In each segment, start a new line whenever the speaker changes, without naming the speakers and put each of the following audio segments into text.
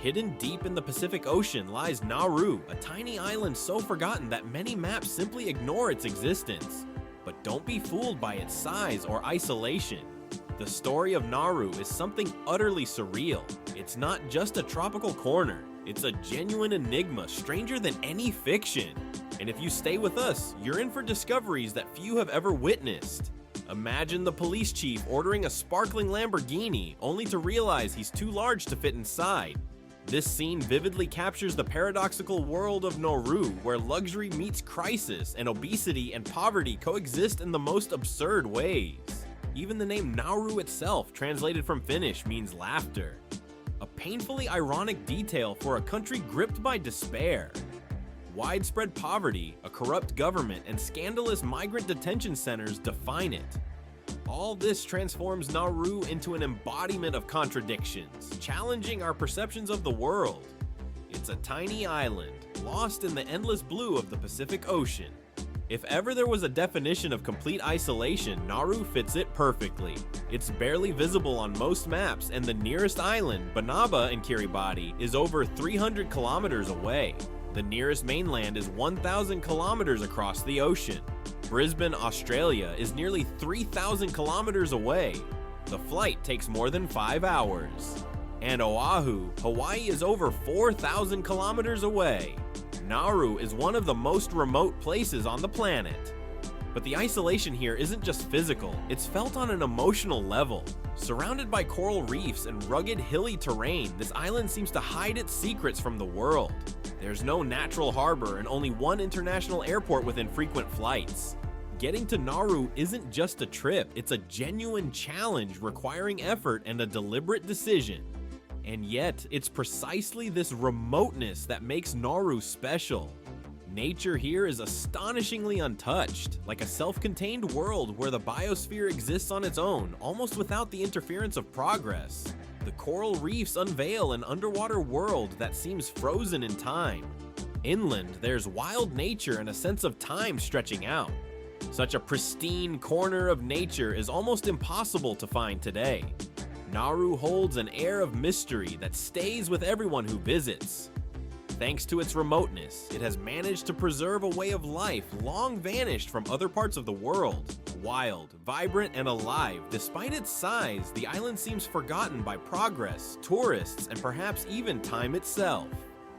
Hidden deep in the Pacific Ocean lies Nauru, a tiny island so forgotten that many maps simply ignore its existence. But don't be fooled by its size or isolation. The story of Nauru is something utterly surreal. It's not just a tropical corner, it's a genuine enigma stranger than any fiction. And if you stay with us, you're in for discoveries that few have ever witnessed. Imagine the police chief ordering a sparkling Lamborghini only to realize he's too large to fit inside. This scene vividly captures the paradoxical world of Nauru, where luxury meets crisis and obesity and poverty coexist in the most absurd ways. Even the name Nauru itself, translated from Finnish, means laughter. A painfully ironic detail for a country gripped by despair. Widespread poverty, a corrupt government, and scandalous migrant detention centers define it. All this transforms Nauru into an embodiment of contradictions, challenging our perceptions of the world. It's a tiny island, lost in the endless blue of the Pacific Ocean. If ever there was a definition of complete isolation, Nauru fits it perfectly. It's barely visible on most maps, and the nearest island, Banaba in Kiribati, is over 300 kilometers away. The nearest mainland is 1,000 kilometers across the ocean. Brisbane, Australia is nearly 3,000 kilometers away. The flight takes more than 5 hours. And Oahu, Hawaii is over 4,000 kilometers away. Nauru is one of the most remote places on the planet. But the isolation here isn't just physical, it's felt on an emotional level. Surrounded by coral reefs and rugged hilly terrain, this island seems to hide its secrets from the world. There's no natural harbor and only one international airport within frequent flights. Getting to Nauru isn't just a trip, it's a genuine challenge requiring effort and a deliberate decision. And yet, it's precisely this remoteness that makes Nauru special. Nature here is astonishingly untouched, like a self-contained world where the biosphere exists on its own, almost without the interference of progress. The coral reefs unveil an underwater world that seems frozen in time. Inland, there's wild nature and a sense of time stretching out. Such a pristine corner of nature is almost impossible to find today. Nauru holds an air of mystery that stays with everyone who visits. Thanks to its remoteness, it has managed to preserve a way of life long vanished from other parts of the world. Wild, vibrant, and alive, despite its size, the island seems forgotten by progress, tourists, and perhaps even time itself.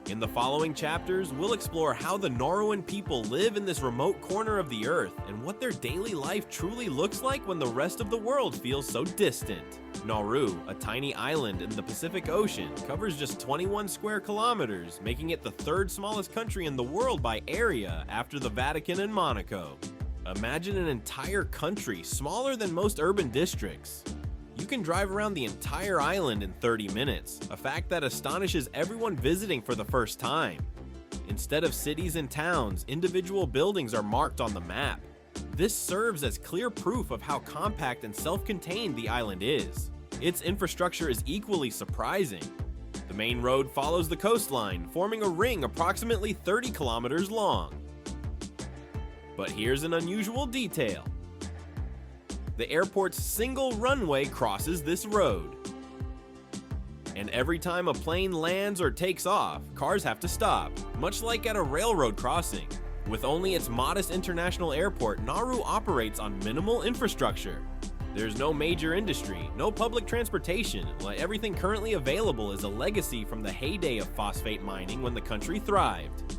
In the following chapters, we'll explore how the Nauruan people live in this remote corner of the earth and what their daily life truly looks like when the rest of the world feels so distant. Nauru, a tiny island in the Pacific Ocean, covers just 21 square kilometers, making it the third smallest country in the world by area after the Vatican and Monaco. Imagine an entire country smaller than most urban districts. You can drive around the entire island in 30 minutes, a fact that astonishes everyone visiting for the first time. Instead of cities and towns, individual buildings are marked on the map. This serves as clear proof of how compact and self-contained the island is. Its infrastructure is equally surprising. The main road follows the coastline, forming a ring approximately 30 kilometers long. But here's an unusual detail. The airport's single runway crosses this road. And every time a plane lands or takes off, cars have to stop, much like at a railroad crossing. With only its modest international airport, Nauru operates on minimal infrastructure. There's no major industry, no public transportation, while everything currently available is a legacy from the heyday of phosphate mining when the country thrived.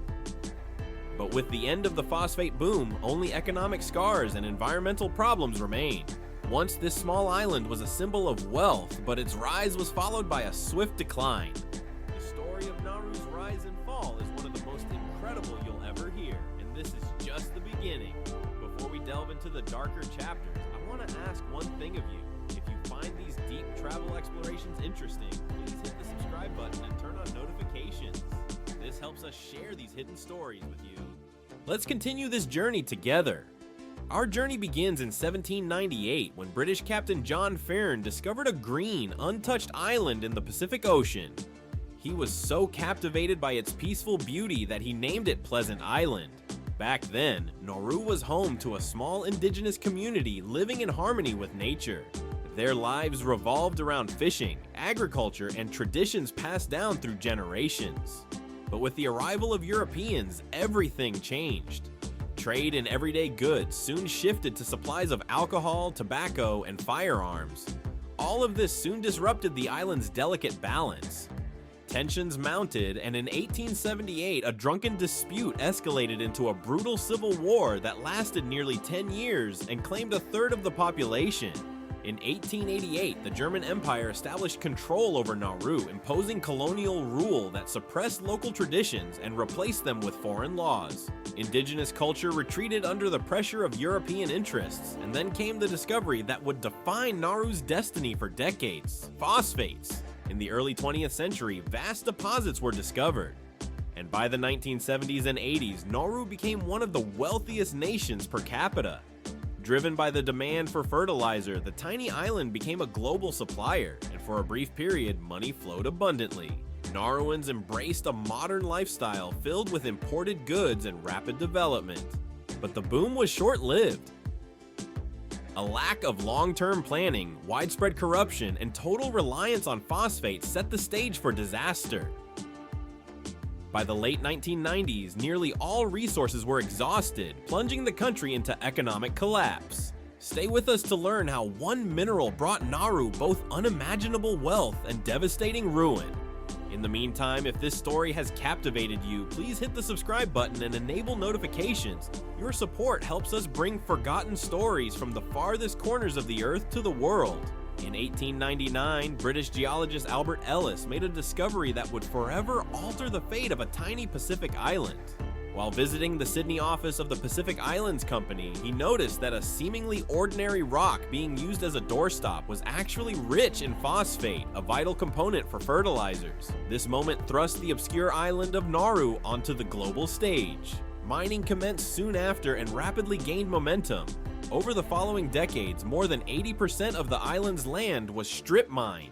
But with the end of the phosphate boom, only economic scars and environmental problems remain. Once this small island was a symbol of wealth, but its rise was followed by a swift decline. The story of Nauru's rise and fall is one of the most incredible you'll ever hear, and this is just the beginning. Before we delve into the darker chapters, I want to ask one thing of you. If you find these deep travel explorations interesting, please hit the subscribe button and turn on notifications. This helps us share these hidden stories with you. Let's continue this journey together. Our journey begins in 1798 when British Captain John Fearn discovered a green, untouched island in the Pacific Ocean. He was so captivated by its peaceful beauty that he named it Pleasant Island. Back then, Nauru was home to a small indigenous community living in harmony with nature. Their lives revolved around fishing, agriculture, and traditions passed down through generations. But with the arrival of Europeans, everything changed. Trade in everyday goods soon shifted to supplies of alcohol, tobacco, and firearms. All of this soon disrupted the island's delicate balance. Tensions mounted, and in 1878, a drunken dispute escalated into a brutal civil war that lasted nearly 10 years and claimed a third of the population. In 1888, the German Empire established control over Nauru, imposing colonial rule that suppressed local traditions and replaced them with foreign laws. Indigenous culture retreated under the pressure of European interests, and then came the discovery that would define Nauru's destiny for decades: phosphates. In the early 20th century, vast deposits were discovered. And by the 1970s and 80s, Nauru became one of the wealthiest nations per capita. Driven by the demand for fertilizer, the tiny island became a global supplier, and for a brief period, money flowed abundantly. Nauruans embraced a modern lifestyle filled with imported goods and rapid development. But the boom was short-lived. A lack of long-term planning, widespread corruption, and total reliance on phosphates set the stage for disaster. By the late 1990s, nearly all resources were exhausted, plunging the country into economic collapse. Stay with us to learn how one mineral brought Nauru both unimaginable wealth and devastating ruin. In the meantime, if this story has captivated you, please hit the subscribe button and enable notifications. Your support helps us bring forgotten stories from the farthest corners of the earth to the world. In 1899, British geologist Albert Ellis made a discovery that would forever alter the fate of a tiny Pacific island. While visiting the Sydney office of the Pacific Islands Company, he noticed that a seemingly ordinary rock being used as a doorstop was actually rich in phosphate, a vital component for fertilizers. This moment thrust the obscure island of Nauru onto the global stage. Mining commenced soon after and rapidly gained momentum. Over the following decades, more than 80% of the island's land was strip mined.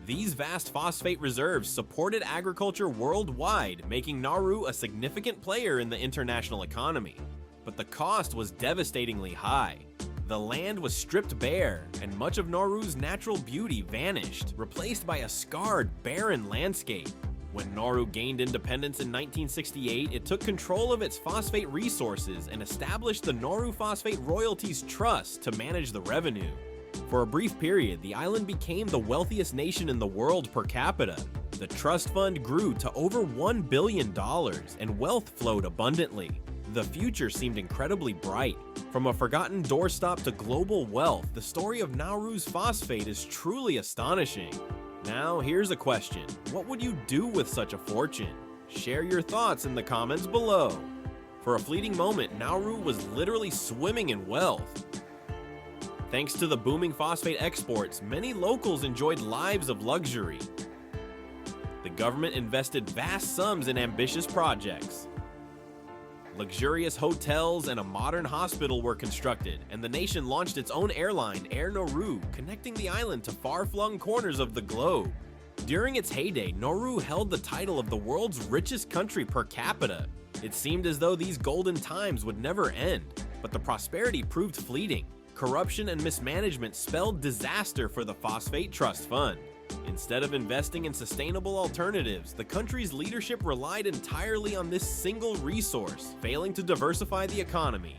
These vast phosphate reserves supported agriculture worldwide, making Nauru a significant player in the international economy. But the cost was devastatingly high. The land was stripped bare, and much of Nauru's natural beauty vanished, replaced by a scarred, barren landscape. When Nauru gained independence in 1968, it took control of its phosphate resources and established the Nauru Phosphate Royalties Trust to manage the revenue. For a brief period, the island became the wealthiest nation in the world per capita. The trust fund grew to over $1 billion, and wealth flowed abundantly. The future seemed incredibly bright. From a forgotten doorstop to global wealth, the story of Nauru's phosphate is truly astonishing. Now, here's a question. What would you do with such a fortune? Share your thoughts in the comments below. For a fleeting moment, Nauru was literally swimming in wealth. Thanks to the booming phosphate exports, many locals enjoyed lives of luxury. The government invested vast sums in ambitious projects. Luxurious hotels and a modern hospital were constructed, and the nation launched its own airline, Air Nauru, connecting the island to far-flung corners of the globe. During its heyday, Nauru held the title of the world's richest country per capita. It seemed as though these golden times would never end, but the prosperity proved fleeting. Corruption and mismanagement spelled disaster for the Phosphate Trust Fund. Instead of investing in sustainable alternatives, the country's leadership relied entirely on this single resource, failing to diversify the economy.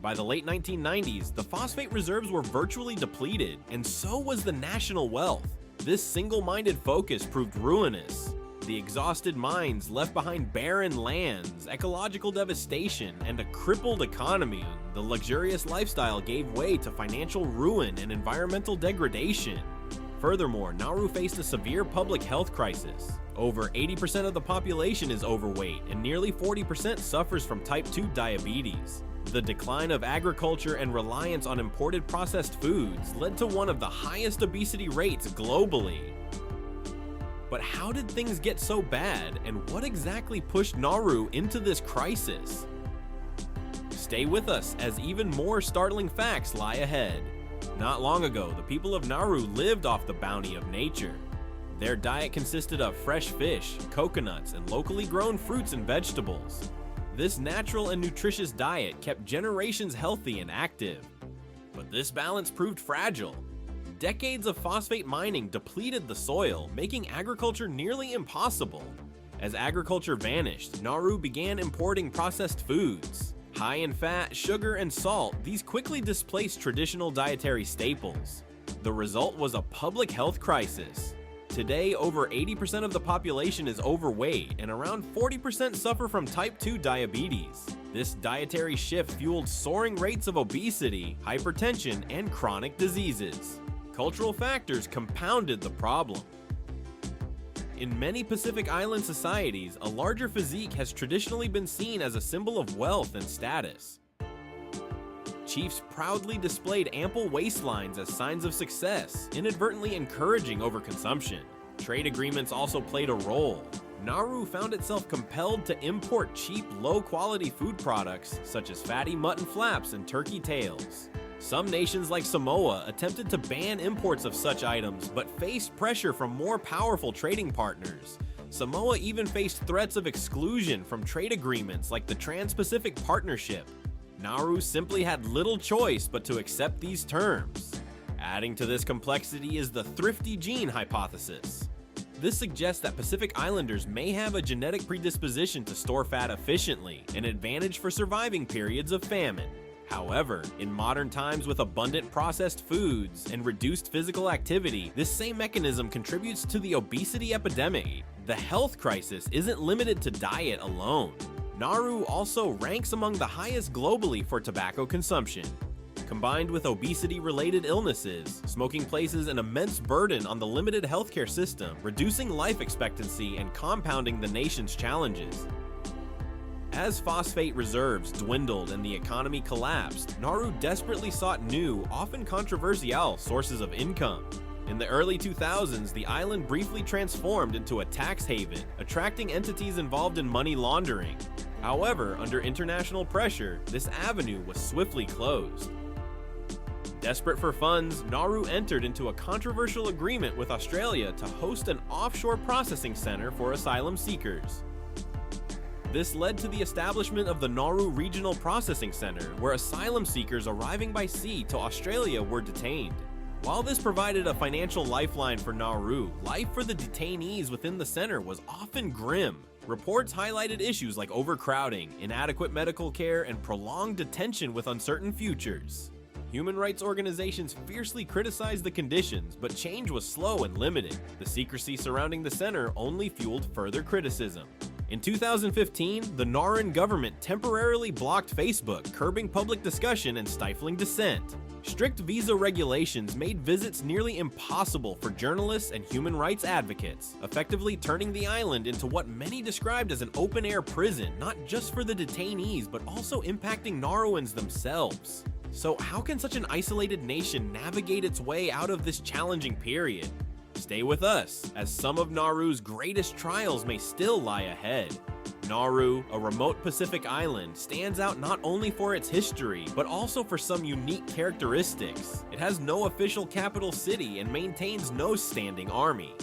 By the late 1990s, the phosphate reserves were virtually depleted, and so was the national wealth. This single-minded focus proved ruinous. The exhausted mines left behind barren lands, ecological devastation, and a crippled economy. The luxurious lifestyle gave way to financial ruin and environmental degradation. Furthermore, Nauru faced a severe public health crisis. Over 80% of the population is overweight, and nearly 40% suffers from type 2 diabetes. The decline of agriculture and reliance on imported processed foods led to one of the highest obesity rates globally. But how did things get so bad, and what exactly pushed Nauru into this crisis? Stay with us, as even more startling facts lie ahead. Not long ago, the people of Nauru lived off the bounty of nature. Their diet consisted of fresh fish, coconuts, and locally grown fruits and vegetables. This natural and nutritious diet kept generations healthy and active. But this balance proved fragile. Decades of phosphate mining depleted the soil, making agriculture nearly impossible. As agriculture vanished, Nauru began importing processed foods. High in fat, sugar, and salt, these quickly displaced traditional dietary staples. The result was a public health crisis. Today, over 80% of the population is overweight, and around 40% suffer from type 2 diabetes. This dietary shift fueled soaring rates of obesity, hypertension, and chronic diseases. Cultural factors compounded the problem. In many Pacific Island societies, a larger physique has traditionally been seen as a symbol of wealth and status. Chiefs proudly displayed ample waistlines as signs of success, inadvertently encouraging overconsumption. Trade agreements also played a role. Nauru found itself compelled to import cheap, low-quality food products such as fatty mutton flaps and turkey tails. Some nations like Samoa attempted to ban imports of such items, but faced pressure from more powerful trading partners. Samoa even faced threats of exclusion from trade agreements like the Trans-Pacific Partnership. Nauru simply had little choice but to accept these terms. Adding to this complexity is the thrifty gene hypothesis. This suggests that Pacific Islanders may have a genetic predisposition to store fat efficiently, an advantage for surviving periods of famine. However, in modern times with abundant processed foods and reduced physical activity, this same mechanism contributes to the obesity epidemic. The health crisis isn't limited to diet alone. Nauru also ranks among the highest globally for tobacco consumption. Combined with obesity-related illnesses, smoking places an immense burden on the limited healthcare system, reducing life expectancy and compounding the nation's challenges. As phosphate reserves dwindled and the economy collapsed, Nauru desperately sought new, often controversial, sources of income. In the early 2000s, the island briefly transformed into a tax haven, attracting entities involved in money laundering. However, under international pressure, this avenue was swiftly closed. Desperate for funds, Nauru entered into a controversial agreement with Australia to host an offshore processing center for asylum seekers. This led to the establishment of the Nauru Regional Processing Center, where asylum seekers arriving by sea to Australia were detained. While this provided a financial lifeline for Nauru, life for the detainees within the center was often grim. Reports highlighted issues like overcrowding, inadequate medical care, and prolonged detention with uncertain futures. Human rights organizations fiercely criticized the conditions, but change was slow and limited. The secrecy surrounding the center only fueled further criticism. In 2015, the Nauruan government temporarily blocked Facebook, curbing public discussion and stifling dissent. Strict visa regulations made visits nearly impossible for journalists and human rights advocates, effectively turning the island into what many described as an open-air prison, not just for the detainees, but also impacting Nauruans themselves. So how can such an isolated nation navigate its way out of this challenging period? Stay with us, as some of Nauru's greatest trials may still lie ahead. Nauru, a remote Pacific island, stands out not only for its history, but also for some unique characteristics. It has no official capital city and maintains no standing army.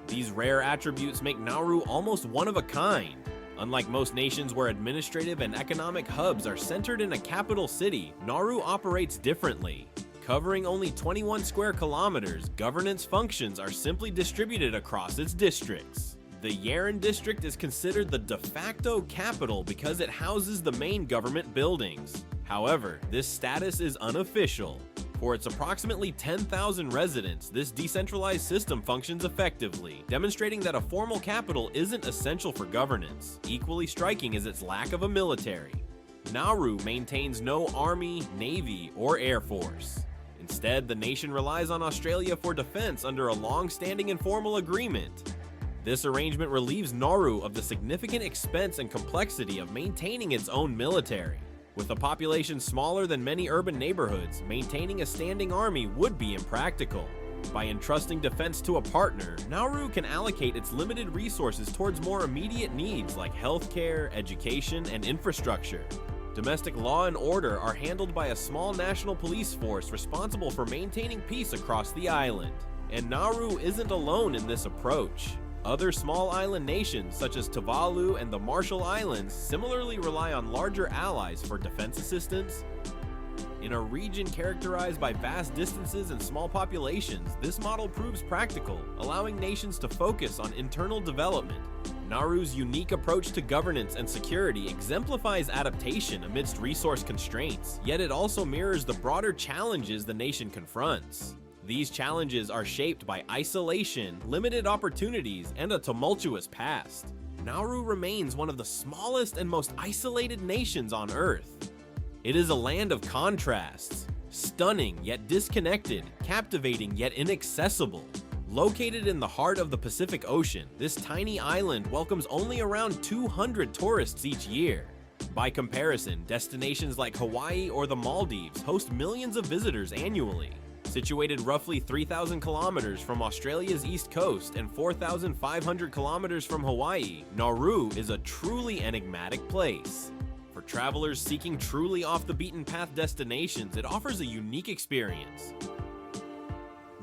These rare attributes make Nauru almost one of a kind. Unlike most nations where administrative and economic hubs are centered in a capital city, Nauru operates differently. Covering only 21 square kilometers, governance functions are simply distributed across its districts. The Yaren district is considered the de facto capital because it houses the main government buildings. However, this status is unofficial. For its approximately 10,000 residents, this decentralized system functions effectively, demonstrating that a formal capital isn't essential for governance. Equally striking is its lack of a military. Nauru maintains no army, navy, or air force. Instead, the nation relies on Australia for defense under a long-standing informal agreement. This arrangement relieves Nauru of the significant expense and complexity of maintaining its own military. With a population smaller than many urban neighborhoods, maintaining a standing army would be impractical. By entrusting defense to a partner, Nauru can allocate its limited resources towards more immediate needs like healthcare, education, and infrastructure. Domestic law and order are handled by a small national police force responsible for maintaining peace across the island. And Nauru isn't alone in this approach. Other small island nations such as Tuvalu and the Marshall Islands similarly rely on larger allies for defense assistance, In a region characterized by vast distances and small populations, this model proves practical, allowing nations to focus on internal development. Nauru's unique approach to governance and security exemplifies adaptation amidst resource constraints, yet it also mirrors the broader challenges the nation confronts. These challenges are shaped by isolation, limited opportunities, and a tumultuous past. Nauru remains one of the smallest and most isolated nations on Earth. It is a land of contrasts, stunning yet disconnected, captivating yet inaccessible. Located in the heart of the Pacific Ocean, this tiny island welcomes only around 200 tourists each year. By comparison, destinations like Hawaii or the Maldives host millions of visitors annually. Situated roughly 3,000 kilometers from Australia's east coast and 4,500 kilometers from Hawaii, Nauru is a truly enigmatic place. For travelers seeking truly off-the-beaten-path destinations, it offers a unique experience.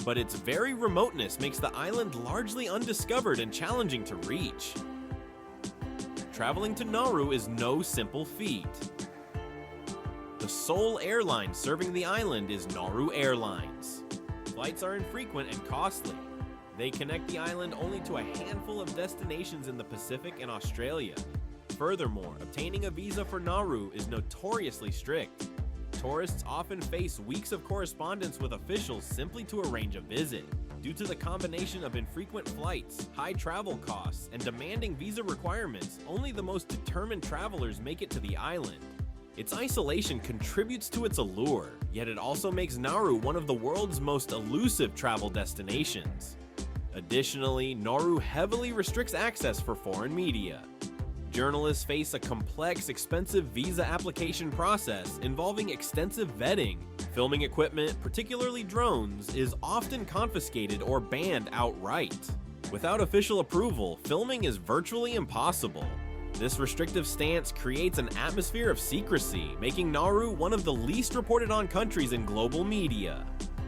But its very remoteness makes the island largely undiscovered and challenging to reach. Traveling to Nauru is no simple feat. The sole airline serving the island is Nauru Airlines. Flights are infrequent and costly. They connect the island only to a handful of destinations in the Pacific and Australia. Furthermore, obtaining a visa for Nauru is notoriously strict. Tourists often face weeks of correspondence with officials simply to arrange a visit. Due to the combination of infrequent flights, high travel costs, and demanding visa requirements, only the most determined travelers make it to the island. Its isolation contributes to its allure, yet it also makes Nauru one of the world's most elusive travel destinations. Additionally, Nauru heavily restricts access for foreign media. Journalists face a complex, expensive visa application process involving extensive vetting. Filming equipment, particularly drones, is often confiscated or banned outright. Without official approval, filming is virtually impossible. This restrictive stance creates an atmosphere of secrecy, making Nauru one of the least reported on countries in global media.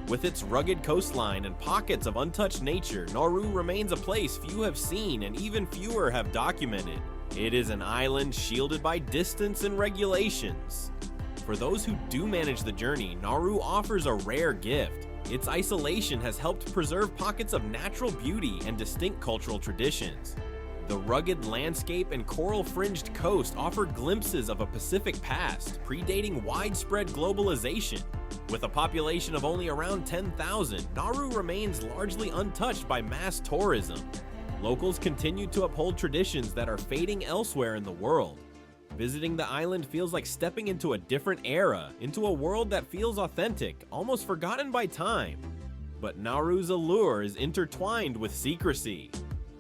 With its rugged coastline and pockets of untouched nature, Nauru remains a place few have seen and even fewer have documented. It is an island shielded by distance and regulations. For those who do manage the journey, Nauru offers a rare gift. Its isolation has helped preserve pockets of natural beauty and distinct cultural traditions. The rugged landscape and coral-fringed coast offer glimpses of a Pacific past, predating widespread globalization. With a population of only around 10,000, Nauru remains largely untouched by mass tourism. Locals continue to uphold traditions that are fading elsewhere in the world. Visiting the island feels like stepping into a different era, into a world that feels authentic, almost forgotten by time. But Nauru's allure is intertwined with secrecy.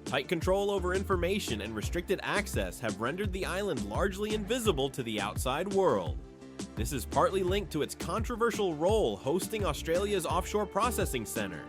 Tight control over information and restricted access have rendered the island largely invisible to the outside world. This is partly linked to its controversial role hosting Australia's offshore processing center.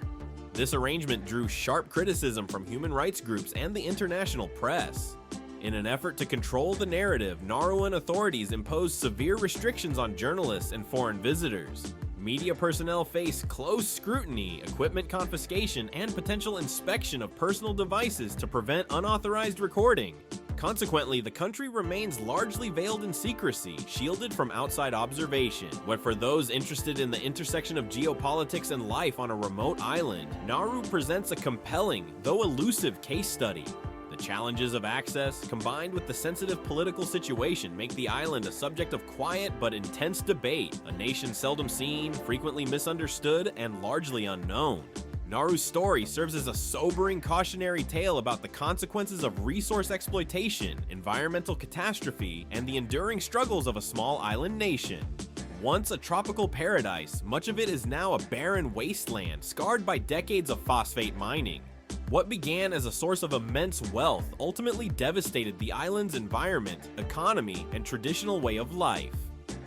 This arrangement drew sharp criticism from human rights groups and the international press. In an effort to control the narrative, Nauruan authorities imposed severe restrictions on journalists and foreign visitors. Media personnel face close scrutiny, equipment confiscation, and potential inspection of personal devices to prevent unauthorized recording. Consequently, the country remains largely veiled in secrecy, shielded from outside observation. But for those interested in the intersection of geopolitics and life on a remote island, Nauru presents a compelling, though elusive case study. The challenges of access, combined with the sensitive political situation, make the island a subject of quiet but intense debate, a nation seldom seen, frequently misunderstood, and largely unknown. Nauru's story serves as a sobering cautionary tale about the consequences of resource exploitation, environmental catastrophe, and the enduring struggles of a small island nation. Once a tropical paradise, much of it is now a barren wasteland scarred by decades of phosphate mining. What began as a source of immense wealth ultimately devastated the island's environment, economy, and traditional way of life.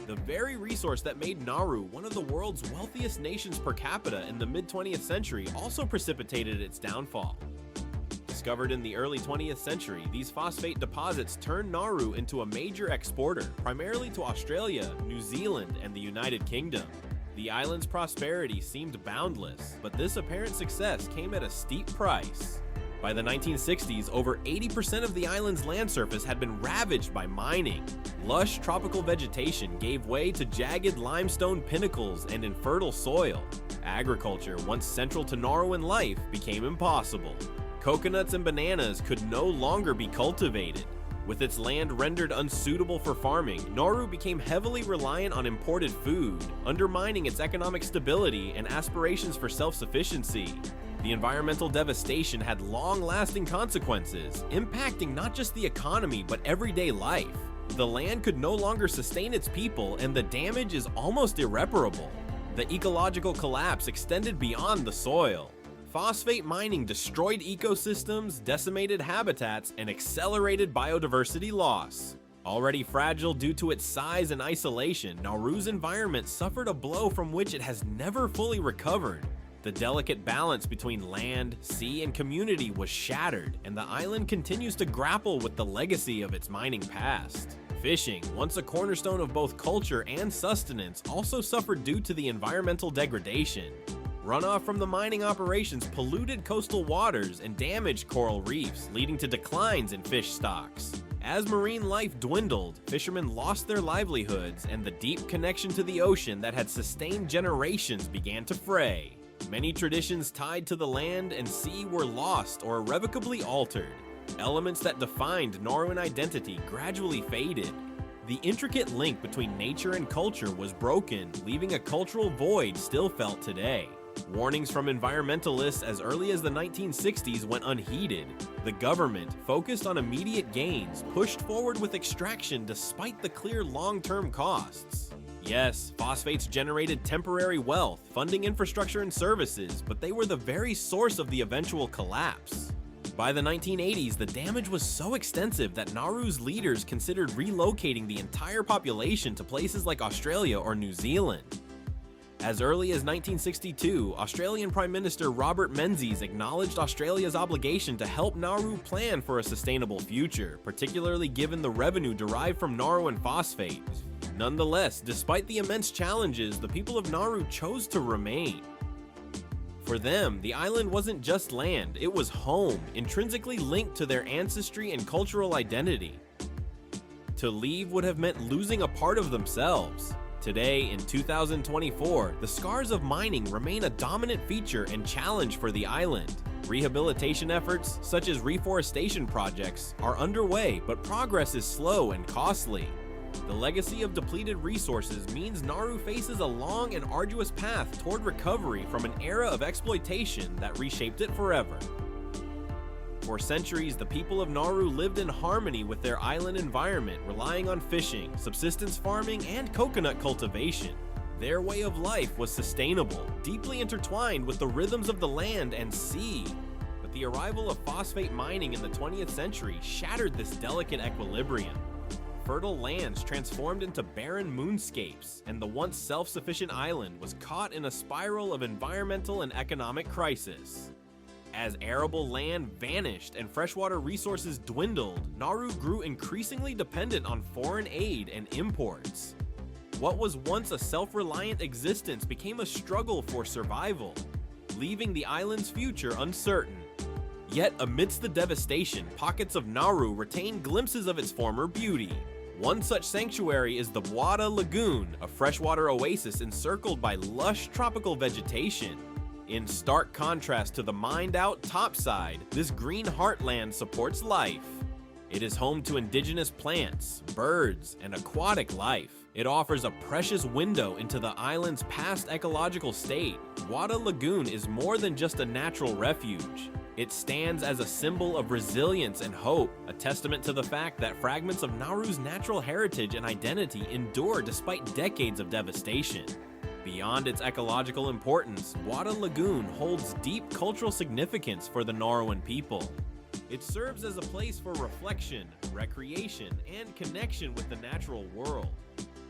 The very resource that made Nauru one of the world's wealthiest nations per capita in the mid-20th century also precipitated its downfall. Discovered in the early 20th century, these phosphate deposits turned Nauru into a major exporter, primarily to Australia, New Zealand, and the United Kingdom. The island's prosperity seemed boundless, but this apparent success came at a steep price. By the 1960s, over 80% of the island's land surface had been ravaged by mining. Lush tropical vegetation gave way to jagged limestone pinnacles and infertile soil. Agriculture, once central to Nauruan life, became impossible. Coconuts and bananas could no longer be cultivated. With its land rendered unsuitable for farming, Nauru became heavily reliant on imported food, undermining its economic stability and aspirations for self-sufficiency. The environmental devastation had long-lasting consequences, impacting not just the economy but everyday life. The land could no longer sustain its people, and the damage is almost irreparable. The ecological collapse extended beyond the soil. Phosphate mining destroyed ecosystems, decimated habitats, and accelerated biodiversity loss. Already fragile due to its size and isolation, Nauru's environment suffered a blow from which it has never fully recovered. The delicate balance between land, sea, and community was shattered, and the island continues to grapple with the legacy of its mining past. Fishing, once a cornerstone of both culture and sustenance, also suffered due to the environmental degradation. Runoff from the mining operations polluted coastal waters and damaged coral reefs, leading to declines in fish stocks. As marine life dwindled, fishermen lost their livelihoods, and the deep connection to the ocean that had sustained generations began to fray. Many traditions tied to the land and sea were lost or irrevocably altered. Elements that defined Nauruan identity gradually faded. The intricate link between nature and culture was broken, leaving a cultural void still felt today. Warnings from environmentalists as early as the 1960s went unheeded. The government, focused on immediate gains, pushed forward with extraction despite the clear long-term costs. Yes, phosphates generated temporary wealth, funding infrastructure and services, but they were the very source of the eventual collapse. By the 1980s, the damage was so extensive that Nauru's leaders considered relocating the entire population to places like Australia or New Zealand. As early as 1962, Australian Prime Minister Robert Menzies acknowledged Australia's obligation to help Nauru plan for a sustainable future, particularly given the revenue derived from Nauruan phosphate. Nonetheless, despite the immense challenges, the people of Nauru chose to remain. For them, the island wasn't just land, it was home, intrinsically linked to their ancestry and cultural identity. To leave would have meant losing a part of themselves. Today, in 2024, the scars of mining remain a dominant feature and challenge for the island. Rehabilitation efforts, such as reforestation projects, are underway, but progress is slow and costly. The legacy of depleted resources means Nauru faces a long and arduous path toward recovery from an era of exploitation that reshaped it forever. For centuries, the people of Nauru lived in harmony with their island environment, relying on fishing, subsistence farming, and coconut cultivation. Their way of life was sustainable, deeply intertwined with the rhythms of the land and sea. But the arrival of phosphate mining in the 20th century shattered this delicate equilibrium. Fertile lands transformed into barren moonscapes, and the once self-sufficient island was caught in a spiral of environmental and economic crisis. As arable land vanished and freshwater resources dwindled, Nauru grew increasingly dependent on foreign aid and imports. What was once a self-reliant existence became a struggle for survival, leaving the island's future uncertain. Yet amidst the devastation, pockets of Nauru retain glimpses of its former beauty. One such sanctuary is the Wada Lagoon, a freshwater oasis encircled by lush tropical vegetation. In stark contrast to the mined-out topside, this green heartland supports life. It is home to indigenous plants, birds, and aquatic life. It offers a precious window into the island's past ecological state. Wada Lagoon is more than just a natural refuge. It stands as a symbol of resilience and hope, a testament to the fact that fragments of Nauru's natural heritage and identity endure despite decades of devastation. Beyond its ecological importance, Wada Lagoon holds deep cultural significance for the Nauruan people. It serves as a place for reflection, recreation, and connection with the natural world.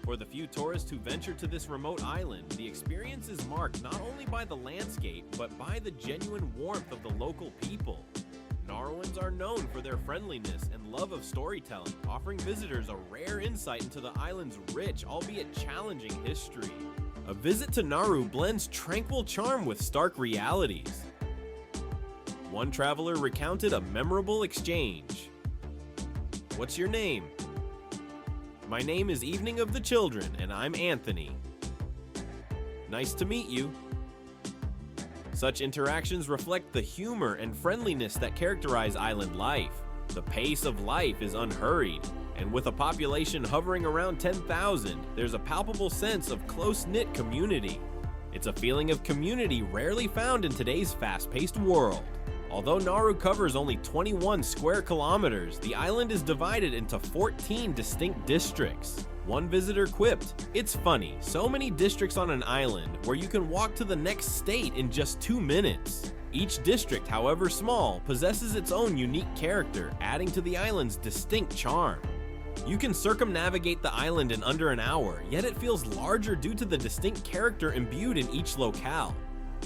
For the few tourists who venture to this remote island, the experience is marked not only by the landscape, but by the genuine warmth of the local people. Nauruans are known for their friendliness and love of storytelling, offering visitors a rare insight into the island's rich, albeit challenging history. A visit to Nauru blends tranquil charm with stark realities. One traveler recounted a memorable exchange. What's your name? My name is Evening of the Children, and I'm Anthony. Nice to meet you. Such interactions reflect the humor and friendliness that characterize island life. The pace of life is unhurried, and with a population hovering around 10,000, there's a palpable sense of close-knit community. It's a feeling of community rarely found in today's fast-paced world. Although Nauru covers only 21 square kilometers, the island is divided into 14 distinct districts. One visitor quipped, "It's funny, so many districts on an island where you can walk to the next state in just 2 minutes." Each district, however small, possesses its own unique character, adding to the island's distinct charm. You can circumnavigate the island in under an hour, yet it feels larger due to the distinct character imbued in each locale.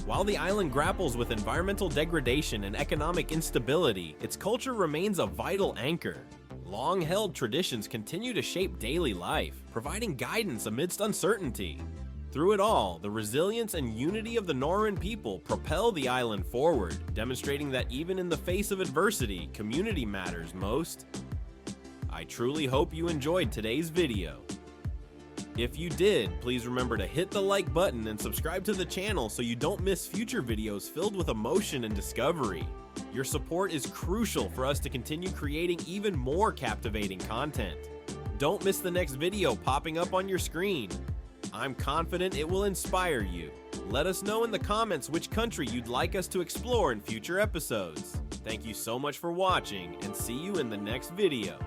While the island grapples with environmental degradation and economic instability, its culture remains a vital anchor. Long-held traditions continue to shape daily life, providing guidance amidst uncertainty. Through it all, the resilience and unity of the Nauruan people propel the island forward, demonstrating that even in the face of adversity, community matters most. I truly hope you enjoyed today's video. If you did, please remember to hit the like button and subscribe to the channel so you don't miss future videos filled with emotion and discovery. Your support is crucial for us to continue creating even more captivating content. Don't miss the next video popping up on your screen. I'm confident it will inspire you. Let us know in the comments which country you'd like us to explore in future episodes. Thank you so much for watching, and see you in the next video.